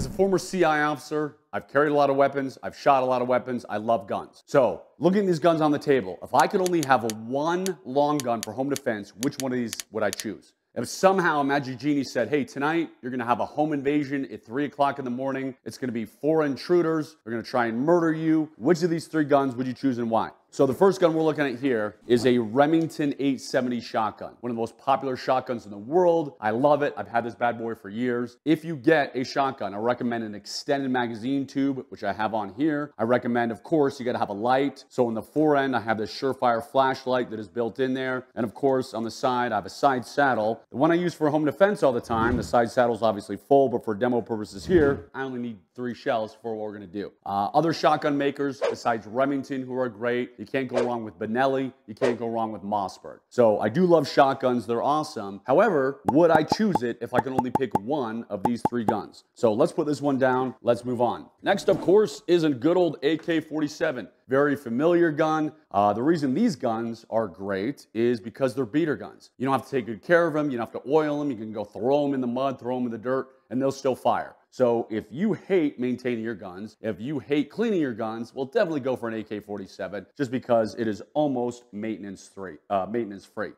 As a former CI officer, I've carried a lot of weapons, I've shot a lot of weapons, I love guns. So, looking at these guns on the table, if I could only have one long gun for home defense, which one of these would I choose? If somehow Magic Genie said, hey, tonight you're gonna have a home invasion at 3 o'clock in the morning, it's gonna be 4 intruders, they're gonna try and murder you, which of these 3 guns would you choose and why? So the first gun we're looking at here is a Remington 870 shotgun, one of the most popular shotguns in the world. I love it. I've had this bad boy for years. If you get a shotgun, I recommend an extended magazine tube, which I have on here. I recommend, of course, you got to have a light. So on the fore end, I have this Surefire flashlight that is built in there. And of course, on the side, I have a side saddle. The one I use for home defense all the time, the side saddle is obviously full, but for demo purposes here, I only need 3 shells for what we're going to do. Other shotgun makers, besides Remington, who are great, you can't go wrong with Benelli. You can't go wrong with Mossberg. So I do love shotguns. They're awesome. However, would I choose it if I can only pick one of these 3 guns? So let's put this one down. Let's move on. Next, of course, is a good old AK-47. Very familiar gun. The reason these guns are great is because they're beater guns. You don't have to take good care of them. You don't have to oil them. You can go throw them in the mud, throw them in the dirt, and they'll still fire. So if you hate maintaining your guns, if you hate cleaning your guns, well, definitely go for an AK-47 just because it is almost maintenance free.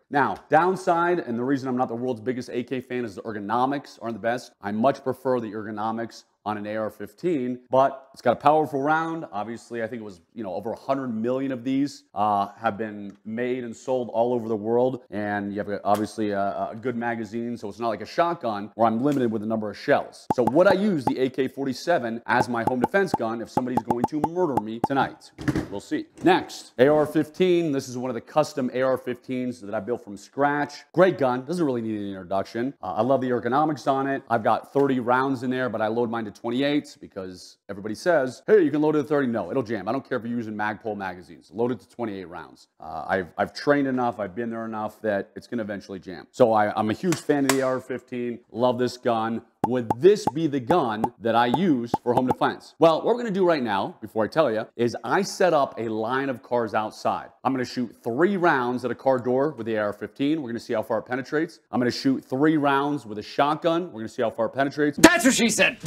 Now, downside, and the reason I'm not the world's biggest AK fan is the ergonomics aren't the best. I much prefer the ergonomics on an AR-15, but it's got a powerful round. Obviously, I think it was, over 100 million of these have been made and sold all over the world. And you have obviously a good magazine, so it's not like a shotgun where I'm limited with the number of shells. So would I use the AK-47 as my home defense gun if somebody's going to murder me tonight? We'll see. Next, AR-15. This is one of the custom AR-15s that I built from scratch. Great gun, doesn't really need an introduction. I love the ergonomics on it. I've got 30 rounds in there, but I load mine to 28 because everybody says, hey, you can load it to 30. No, it'll jam. I don't care if you're using Magpul magazines. Load it to 28 rounds. I've trained enough, I've been there enough that it's going to eventually jam. So I'm a huge fan of the AR-15. Love this gun. Would this be the gun that I use for home defense? Well, what we're going to do right now, before I tell you, is I set up a line of cars outside. I'm going to shoot 3 rounds at a car door with the AR-15. We're going to see how far it penetrates. I'm going to shoot 3 rounds with a shotgun. We're going to see how far it penetrates. That's what she said.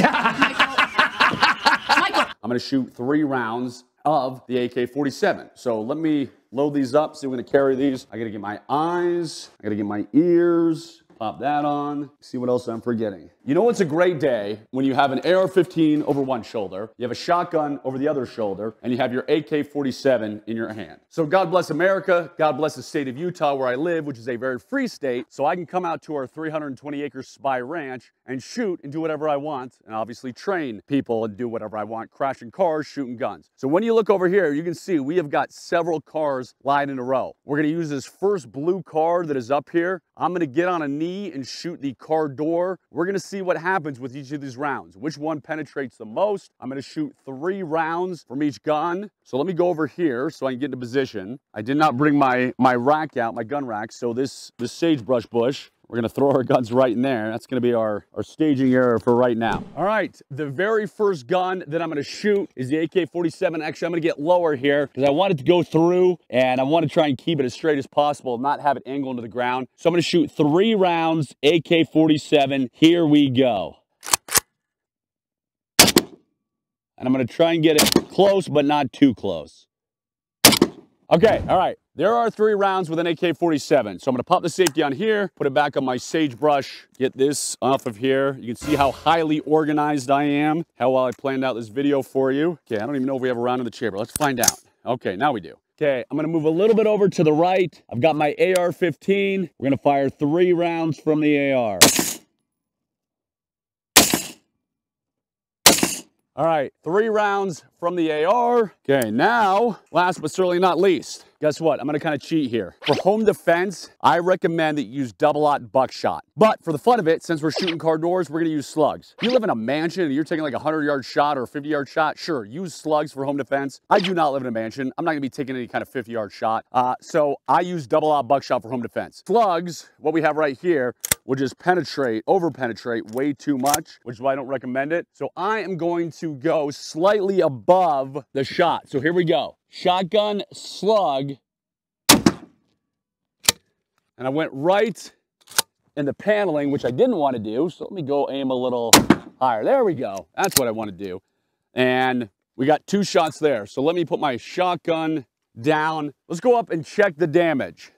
I'm going to shoot 3 rounds of the AK-47. So let me load these up. See, we're going to carry these. I got to get my eyes. I got to get my ears. Pop that on. See what else I'm forgetting. You know what's a great day? When you have an AR-15 over one shoulder, you have a shotgun over the other shoulder, and you have your AK-47 in your hand. So God bless America. God bless the state of Utah where I live, which is a very free state. So I can come out to our 320-acre spy ranch and shoot and do whatever I want, and obviously train people and do whatever I want, crashing cars, shooting guns. So when you look over here, you can see we have got several cars lined in a row. We're gonna use this first blue car that is up here. I'm gonna get on a knee and shoot the car door. We're gonna see what happens with each of these rounds, which one penetrates the most. I'm gonna shoot 3 rounds from each gun. So let me go over here so I can get into position. I did not bring my rack out, my gun rack, so this sagebrush bush, we're gonna throw our guns right in there. That's gonna be our staging area for right now. All right, the very first gun that I'm gonna shoot is the AK-47. Actually, I'm gonna get lower here because I want it to go through and I want to try and keep it as straight as possible, not have it angle into the ground. So I'm gonna shoot 3 rounds, AK-47. Here we go. And I'm gonna try and get it close, but not too close. Okay, all right. There are 3 rounds with an AK-47. So I'm gonna pop the safety on here, put it back on my sagebrush, get this off of here. You can see how highly organized I am, how well I planned out this video for you. Okay, I don't even know if we have a round in the chamber. Let's find out. Okay, now we do. Okay, I'm gonna move a little bit over to the right. I've got my AR-15. We're gonna fire 3 rounds from the AR. All right, 3 rounds from the AR. Okay, now, last but certainly not least, guess what? I'm gonna kind of cheat here. For home defense, I recommend that you use double-aught buckshot. But for the fun of it, since we're shooting car doors, we're gonna use slugs. If you live in a mansion and you're taking like a 100-yard shot or a 50-yard shot, sure, use slugs for home defense. I do not live in a mansion. I'm not gonna be taking any kind of 50-yard shot. So I use double-aught buckshot for home defense. Slugs, what we have right here, will just over-penetrate way too much, which is why I don't recommend it. So I am going to go slightly above the shot. So here we go. Shotgun, slug. And I went right in the paneling, which I didn't want to do. So let me go aim a little higher. There we go. That's what I want to do. And we got 2 shots there. So let me put my shotgun down. Let's go up and check the damage.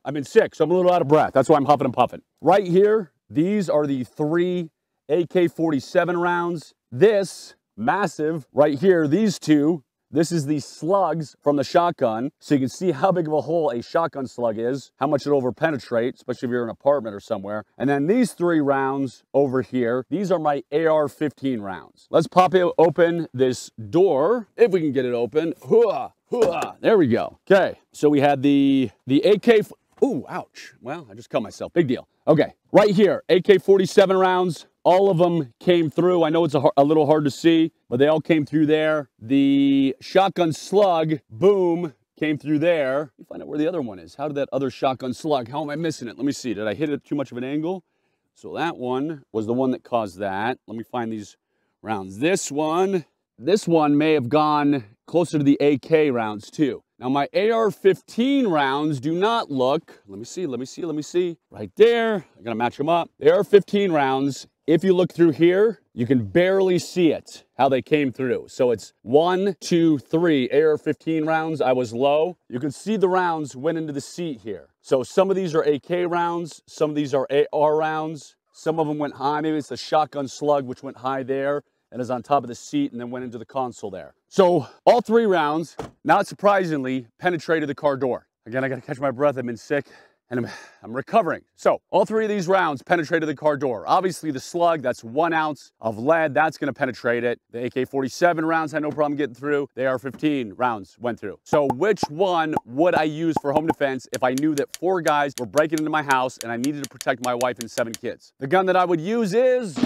I've been sick, so I'm a little out of breath. That's why I'm huffing and puffing. Right here, these are the 3 AK-47 rounds. This massive right here, these 2, this is the slugs from the shotgun. So you can see how big of a hole a shotgun slug is, how much it over penetrates, especially if you're in an apartment or somewhere. And then these 3 rounds over here, these are my AR-15 rounds. Let's pop it open this door, if we can get it open. Hooah, hooah. There we go. Okay, so we had the AK, ooh, ouch. Well, I just cut myself, big deal. Okay, right here, AK-47 rounds. All of them came through. I know it's a little hard to see, but they all came through there. The shotgun slug, boom, came through there. Let me find out where the other one is. How did that other shotgun slug, how am I missing it? Let me see. Did I hit it at too much of an angle? So that one was the one that caused that. Let me find these rounds. This one may have gone closer to the AK rounds too. Now my AR-15 rounds do not look, let me see. Right there, I gotta match them up. The AR-15 rounds, if you look through here, you can barely see it, how they came through. So it's 1, 2, 3 AR-15 rounds. I was low. You can see the rounds went into the seat here. So some of these are AK rounds, some of these are AR rounds. Some of them went high. Maybe it's the shotgun slug, which went high there and is on top of the seat and then went into the console there. So all 3 rounds, not surprisingly, penetrated the car door. Again, I gotta catch my breath. I've been sick and I'm recovering. So all 3 of these rounds penetrated the car door. Obviously the slug, that's 1 ounce of lead, that's gonna penetrate it. The AK-47 rounds had no problem getting through. The AR-15 rounds went through. So which one would I use for home defense if I knew that 4 guys were breaking into my house and I needed to protect my wife and 7 kids? The gun that I would use is,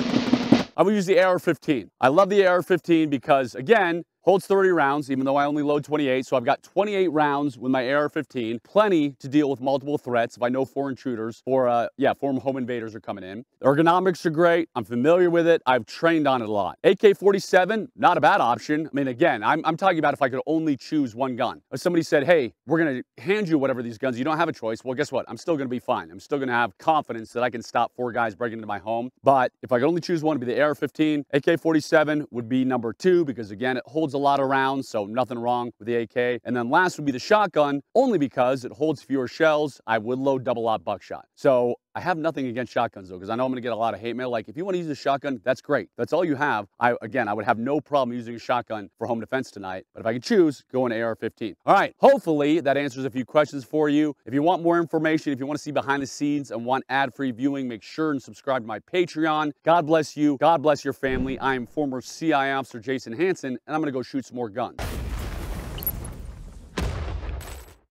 I would use the AR-15. I love the AR-15 because, again, holds 30 rounds, even though I only load 28. So I've got 28 rounds with my AR-15, plenty to deal with multiple threats if I know 4 intruders or, foreign home invaders are coming in. The ergonomics are great. I'm familiar with it. I've trained on it a lot. AK-47, not a bad option. I mean, again, I'm talking about if I could only choose 1 gun. If somebody said, hey, we're gonna hand you whatever these guns, you don't have a choice. Well, guess what? I'm still gonna be fine. I'm still gonna have confidence that I can stop 4 guys breaking into my home. But if I could only choose one, it'd be the AR-15. AK-47 would be number 2 because, again, it holds a lot of rounds, so nothing wrong with the AK. And then last would be the shotgun, only because it holds fewer shells. I would load double-aught buckshot. So I have nothing against shotguns though, because I know I'm gonna get a lot of hate mail. Like, if you want to use a shotgun, that's great. That's all you have. I would have no problem using a shotgun for home defense tonight. But if I could choose, go an AR-15. All right, hopefully that answers a few questions for you. If you want more information, if you want to see behind the scenes and want ad-free viewing, make sure and subscribe to my Patreon. God bless you. God bless your family. I am former CIA officer Jason Hanson, and I'm gonna go shoot some more guns.